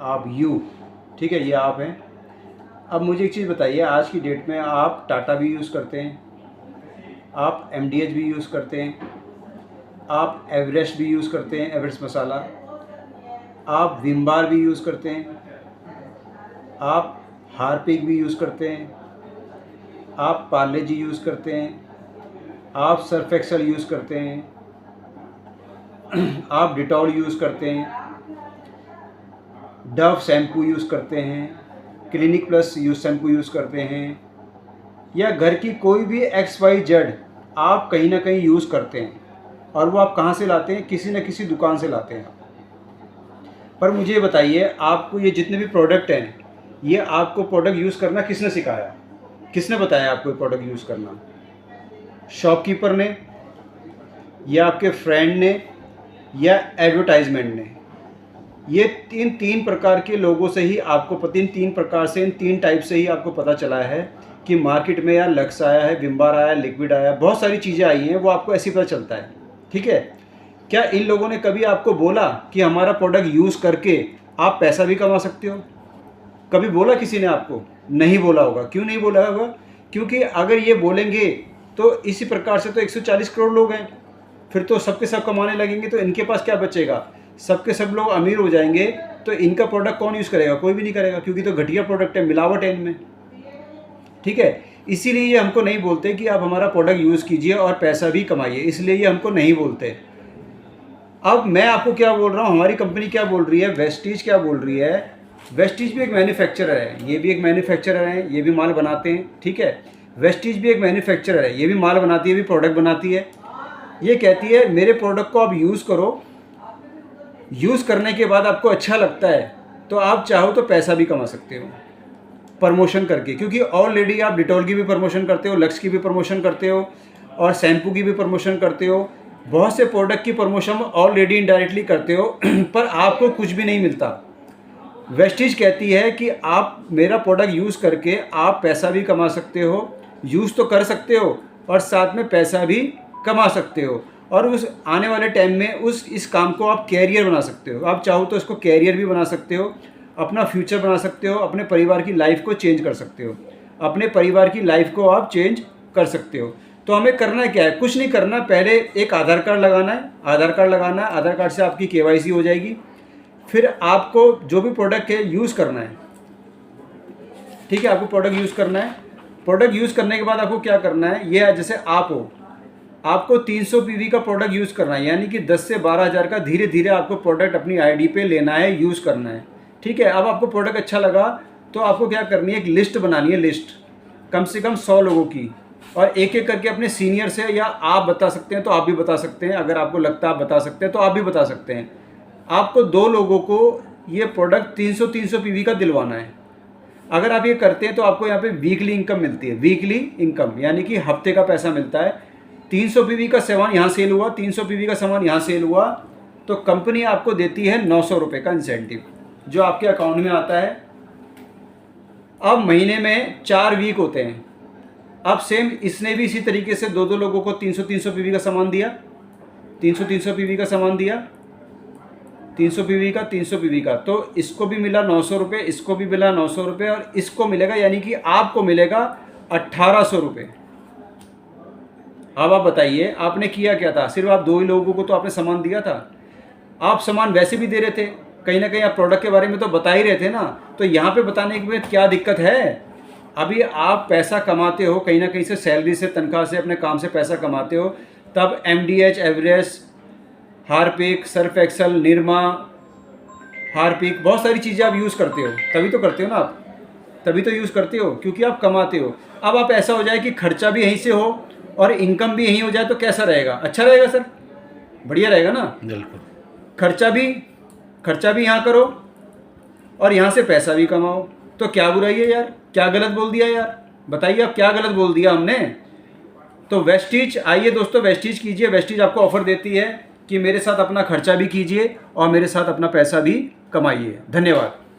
आप यू, ठीक है, ये आप हैं। अब मुझे एक चीज़ बताइए, आज की डेट में आप टाटा भी यूज़ करते हैं, आप एमडीएच भी यूज़ करते हैं, आप एवरेस्ट भी यूज़ करते हैं, एवरेस्ट मसाला, आप विम बार भी यूज़ करते हैं, आप हार्पिक भी यूज़ करते हैं, आप पार्ले जी यूज़ करते हैं, आप सर्फ एक्सेल यूज़ करते हैं, आप डिटॉल यूज़ करते हैं, डव शैम्पू यूज़ करते हैं, क्लिनिक प्लस शैम्पू यूज़ करते हैं, या घर की कोई भी XYZ आप कहीं ना कहीं यूज़ करते हैं, और वो आप कहाँ से लाते हैं? किसी न किसी दुकान से लाते हैं। पर मुझे ये बताइए, आपको ये जितने भी प्रोडक्ट हैं, ये आपको प्रोडक्ट यूज़ करना किसने सिखाया? किसने बताया आपको ये प्रोडक्ट यूज़ करना? शॉपकीपर ने, या आपके फ्रेंड ने, या एडवर्टाइजमेंट ने? ये तीन प्रकार के लोगों से ही आपको तीन प्रकार से, इन तीन टाइप से ही आपको पता चला है कि मार्केट में यार लक्स आया है, विम बार आया है, लिक्विड आया है, बहुत सारी चीज़ें आई हैं, वो आपको ऐसे पता चलता है। ठीक है, क्या इन लोगों ने कभी आपको बोला कि हमारा प्रोडक्ट यूज़ करके आप पैसा भी कमा सकते हो? कभी बोला किसी ने आपको? नहीं बोला होगा। क्यों नहीं बोला होगा? क्योंकि अगर ये बोलेंगे तो इसी प्रकार से तो 140 करोड़ लोग हैं, फिर तो सबके सब कमाने लगेंगे, तो इनके पास क्या बचेगा? सबके सब लोग अमीर हो जाएंगे, तो इनका प्रोडक्ट कौन यूज़ करेगा? कोई भी नहीं करेगा, क्योंकि तो घटिया प्रोडक्ट है, मिलावट है इनमें। ठीक है, इसीलिए ये हमको नहीं बोलते कि आप हमारा प्रोडक्ट यूज़ कीजिए और पैसा भी कमाइए, इसलिए ये हमको नहीं बोलते। अब मैं आपको क्या बोल रहा हूँ, हमारी कंपनी क्या बोल रही है, वेस्टीज क्या बोल रही है? वेस्टीज भी एक मैन्युफैक्चरर है, ये भी एक मैन्युफैक्चरर है, ये भी माल बनाते हैं। ठीक है, वेस्टीज भी एक मैन्युफैक्चरर है, ये भी माल बनाती है, भी प्रोडक्ट बनाती है। ये कहती है मेरे प्रोडक्ट को आप यूज़ करो, यूज़ करने के बाद आपको अच्छा लगता है तो आप चाहो तो पैसा भी कमा सकते हो प्रमोशन करके, क्योंकि ऑलरेडी आप डिटॉल की भी प्रमोशन करते हो, लक्स की भी प्रमोशन करते हो, और शैम्पू की भी प्रमोशन करते हो, बहुत से प्रोडक्ट की प्रमोशन ऑलरेडी इनडायरेक्टली करते हो पर आपको कुछ भी नहीं मिलता। वेस्टीज कहती है कि आप मेरा प्रोडक्ट यूज़ करके आप पैसा भी कमा सकते हो, यूज़ तो कर सकते हो और साथ में पैसा भी कमा सकते हो, और उस आने वाले टाइम में इस काम को आप कैरियर बना सकते हो। आप चाहो तो इसको कैरियर भी बना सकते हो, अपना फ्यूचर बना सकते हो, अपने परिवार की लाइफ को चेंज कर सकते हो, अपने परिवार की लाइफ को आप चेंज कर सकते हो। तो हमें करना क्या है? कुछ नहीं करना, पहले एक आधार कार्ड लगाना है, आधार कार्ड से आपकी KYC हो जाएगी। फिर आपको जो भी प्रोडक्ट है यूज़ करना है। ठीक है, आपको प्रोडक्ट यूज़ करना है। प्रोडक्ट यूज़ करने के बाद आपको क्या करना है, ये जैसे आप हो, आपको 300 PV का प्रोडक्ट यूज़ करना है, यानी कि 10 से 12 हज़ार का धीरे धीरे आपको प्रोडक्ट अपनी ID पे लेना है, यूज़ करना है। ठीक है, अब आपको प्रोडक्ट अच्छा लगा तो आपको क्या करनी है, एक लिस्ट बनानी है, लिस्ट कम से कम 100 लोगों की, और एक एक करके अपने सीनियर से, या आप बता सकते हैं तो आप भी बता सकते हैं, अगर आपको लगता है आप बता सकते हैं तो आप भी बता सकते हैं। आपको 2 लोगों को ये प्रोडक्ट 300 PV का दिलवाना है। अगर आप ये करते हैं तो आपको यहाँ पे वीकली इनकम मिलती है, वीकली इनकम यानी कि हफ्ते का पैसा मिलता है। 300 PV का सामान यहाँ सेल हुआ, 300 PV का सामान यहाँ सेल हुआ, तो कंपनी आपको देती है 900 रुपये का इंसेंटिव, जो आपके अकाउंट में आता है। अब महीने में 4 वीक होते हैं। अब सेम इसने भी इसी तरीके से 2 लोगों को 300 PV का सामान दिया, 300 PV का सामान दिया, 300 PV का, तो इसको भी मिला 900 रुपये, इसको भी मिला 900 रुपये, और इसको मिलेगा, यानी कि आपको मिलेगा 1800 रुपये। अब आप बताइए आपने किया क्या था? सिर्फ आप 2 ही लोगों को तो आपने सामान दिया था। आप सामान वैसे भी दे रहे थे, कहीं ना कहीं आप प्रोडक्ट के बारे में तो बता ही रहे थे ना, तो यहाँ पे बताने में क्या दिक्कत है? अभी आप पैसा कमाते हो कहीं ना कहीं से, सैलरी से, तनख्वाह से, अपने काम से पैसा कमाते हो, तब MDH, Everest, Harpic, Surf Excel, Nirma, Harpic, बहुत सारी चीज़ें आप यूज़ करते हो, तभी तो करते हो ना आप, तभी तो यूज़ करते हो क्योंकि आप कमाते हो। अब आप ऐसा हो जाए कि खर्चा भी यहीं से हो और इनकम भी यहीं हो जाए, तो कैसा रहेगा? अच्छा रहेगा सर, बढ़िया रहेगा ना। बिल्कुल। खर्चा भी यहाँ करो और यहाँ से पैसा भी कमाओ, तो क्या बुराई है यार? क्या गलत बोल दिया यार? बताइए आप, क्या गलत बोल दिया हमने? तो वेस्टीज, आइए दोस्तों, वेस्टीज कीजिए। वेस्टीज आपको ऑफर देती है कि मेरे साथ अपना खर्चा भी कीजिए और मेरे साथ अपना पैसा भी कमाइए। धन्यवाद।